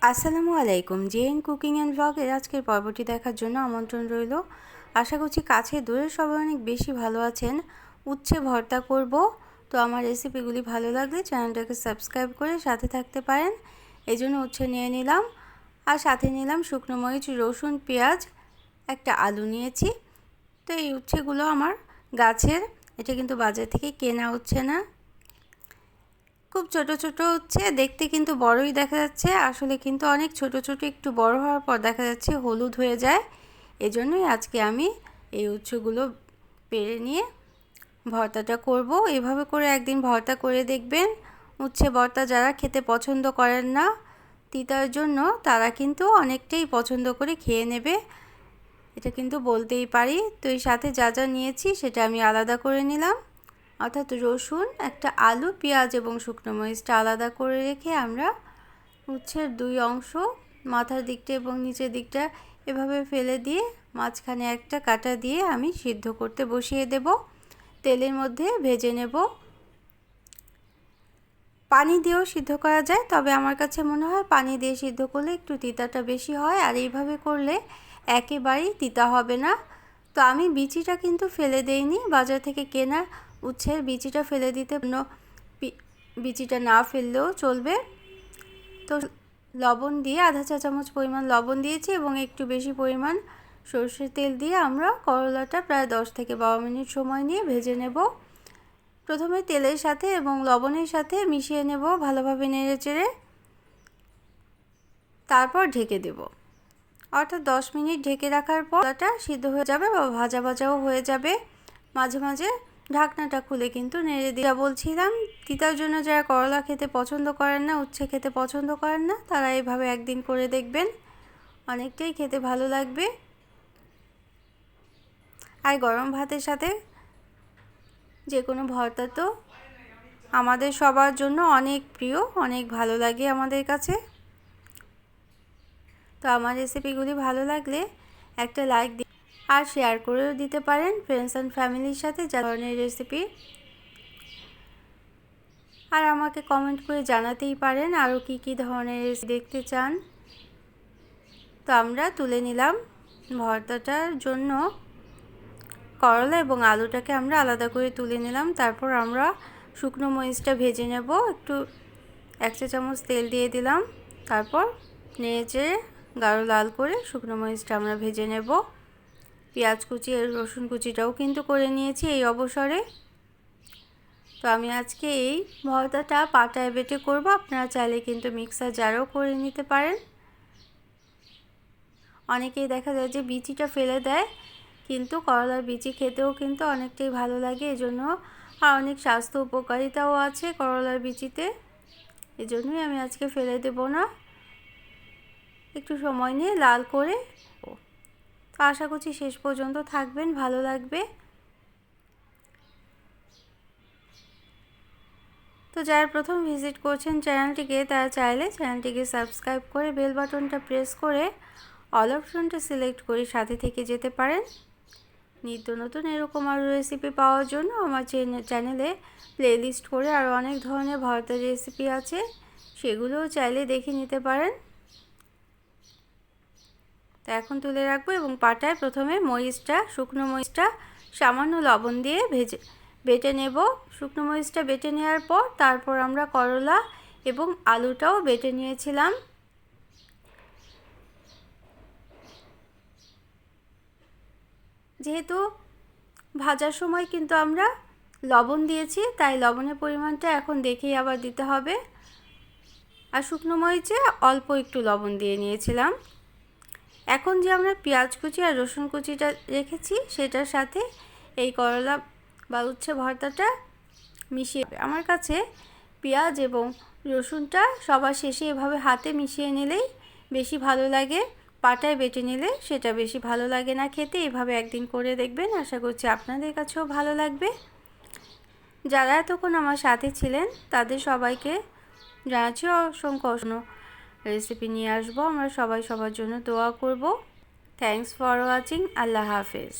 আসসালামু আলাইকুম। JN cooking and ব্লগের আজকের পর্বটি দেখার জন্য আমন্ত্রণ রইল। আশা করছি কাছে দূরে সবাই অনেক বেশি ভালো আছেন। উচ্ছে ভর্তা করব, তো আমার রেসিপিগুলি ভালো লাগলে চ্যানেলটাকে সাবস্ক্রাইব করে সাথে থাকতে পারেন। এই জন্য উচ্ছে নিয়ে নিলাম, আর সাথে নিলাম শুকনো মরিচ, রসুন, পেঁয়াজ, একটা আলু নিয়েছি। তো এই উচ্ছেগুলো আমার গাছের, এটা কিন্তু বাজার থেকে কেনা উচ্ছে না। খুব ছোট ছোট হচ্ছে, দেখতে কিন্তু বড়ই দেখা যাচ্ছে, আসলে কিন্তু অনেক ছোট ছোট একটু বড় হওয়ার পর দেখা যাচ্ছে হলুদ হয়ে যায়। এজন্যই আজকে আমি এই উচ্ছেগুলো পেরে নিয়ে ভর্তাটা করব। এভাবে করে একদিন ভর্তা করে দেখবেন। উচ্ছে ভর্তা যারা খেতে পছন্দ করেন না তিতার জন্য, তারা কিন্তু অনেকটাই পছন্দ করে খেয়ে নেবে, এটা কিন্তু বলতেই পারি। তো এর সাথে যা যা নিয়েছি সেটা আমি আলাদা করে নিলাম, অর্থাৎ রসুন, একটা আলু, পেঁয়াজ এবং শুকনো মরিচটা আলাদা করে রেখে আমরা উচ্ছের দুই অংশ, মাথার দিকটা এবং নিচের দিকটা এভাবে ফেলে দিয়ে মাঝখানে একটা কাঁটা দিয়ে আমি সিদ্ধ করতে বসিয়ে দেব। তেলের মধ্যে ভেজে নেব। পানি দিয়েও সিদ্ধ করা যায়, তবে আমার কাছে মনে হয় পানি দিয়ে সিদ্ধ করলে একটু তিতাটা বেশি হয়, আর এইভাবে করলে একেবারেই তিতা হবে না। তো আমি বিচিটা কিন্তু ফেলে দেইনি, বাজার থেকে কেনা উচ্ছের বিচিটা ফেলে দিতে, বিচিটা না ফেললেও চলবে। তো লবণ দিয়ে আধা চা চামচ পরিমাণ লবণ দিয়েছি এবং একটু বেশি পরিমাণ সরষের তেল দিয়ে আমরা করলাটা প্রায় 10 থেকে 12 মিনিট সময় নিয়ে ভেজে নেব। প্রথমে তেলের সাথে এবং লবণের সাথে মিশিয়ে নেব ভালোভাবে নেড়েচেড়ে, তারপর ঢেকে দেব। অর্থাৎ 10 মিনিট ঢেকে রাখার পর করলাটা সিদ্ধ হয়ে যাবে বা ভাজা ভাজাও হয়ে যাবে। মাঝে মাঝে ঢাকনাটা খুলে কিন্তু নেড়ে দিয়ে বলছিলাম, তিতার জন্য যারা করলা খেতে পছন্দ করেন না, উচ্ছে খেতে পছন্দ করেন না, তারা এইভাবে একদিন করে দেখবেন, অনেকটাই খেতে ভালো লাগবে। আর গরম ভাতের সাথে যে কোনো ভর্তা তো আমাদের সবার জন্য অনেক প্রিয়, অনেক ভালো লাগে আমাদের কাছে। তো আমার রেসিপিগুলি ভালো লাগলে একটা লাইক দিন, আর শেয়ার করেও দিতে পারেন ফ্রেন্ডস অ্যান্ড ফ্যামিলির সাথে যা ধরনের রেসিপি। আর আমাকে কমেন্ট করে জানাতেই পারেন আরও কী কী ধরনের রেসিপি দেখতে চান। তো আমরা তুলে নিলাম। ভর্তাটার জন্য করলা এবং আলুটাকে আমরা আলাদা করে তুলে নিলাম। তারপর আমরা শুকনো মরিচটা ভেজে নেব, একটু 1 চা চামচ তেল দিয়ে দিলাম, তারপর নেড়ে গাঢ় লাল করে শুকনো মরিচটা আমরা ভেজে নেব। পেঁয়াজ কুচি আর রসুন কুচিটাও কিন্তু করে নিয়েছি এই অবসরে। তো আমি আজকে এই ভর্তাটা পাটায় বেটে করব, আপনারা চাইলে কিন্তু মিক্সার জারেও করে নিতে পারেন। অনেকেই দেখা যায় যে বিচিটা ফেলে দেয়, কিন্তু করলার বিচি খেতেও কিন্তু অনেকটাই ভালো লাগে, এজন্য আর অনেক স্বাস্থ্য উপকারিতাও আছে করলার বিচিতে। এজন্যই আমি আজকে ফেলে দেব না, একটু সময় নিয়ে লাল করে। তো আশা করছি শেষ পর্যন্ত থাকবেন, ভালো লাগবে। তো যারা প্রথম ভিজিট করছেন চ্যানেলটিকে, তারা চাইলে চ্যানেলটিকে সাবস্ক্রাইব করে বেল বাটনটা প্রেস করে অল অপশনটা সিলেক্ট করে সাথে থেকে যেতে পারেন। নিত্য নতুন এরকম আরও রেসিপি পাওয়ার জন্য আমার চ্যানেলে প্লেলিস্ট করে আরও অনেক ধরনের ভর্তার রেসিপি আছে, সেগুলোও চাইলে দেখে নিতে পারেন। তো এখন তুলে রাখবো এবং পাটায় প্রথমে মরিচটা, শুকনো মরিচটা সামান্য লবণ দিয়ে বেটে নেব। শুকনো মরিচটা বেটে নেওয়ার পর তারপর আমরা করলা এবং আলুটাও বেটে নিয়েছিলাম। যেহেতু ভাজার সময় কিন্তু আমরা লবণ দিয়েছি, তাই লবণের পরিমাণটা এখন দেখেই আবার দিতে হবে। আর শুকনো মরিচে অল্প একটু লবণ দিয়ে নিয়েছিলাম। এখন যে আমরা পেঁয়াজ কুচি আর রসুন কুচিটা রেখেছি সেটার সাথে এই করলা বা উচ্ছে ভর্তাটা মিশিয়ে, আমার কাছে পেঁয়াজ এবং রসুনটা সবার শেষে এভাবে হাতে মিশিয়ে নিলেই বেশি ভালো লাগে, পাটায় বেটে নিলে সেটা বেশি ভালো লাগে না খেতে। এভাবে একদিন করে দেখবেন, আশা করছি আপনাদের কাছেও ভালো লাগবে। যারা এতক্ষণ আমার সাথে ছিলেন তাদের সবাইকে জানাচ্ছি অসংখ্য রেসিপি নিয়ে আসবো, আমরা সবাই সবার জন্য দোয়া করব। Thanks for watching. আল্লাহ হাফেজ।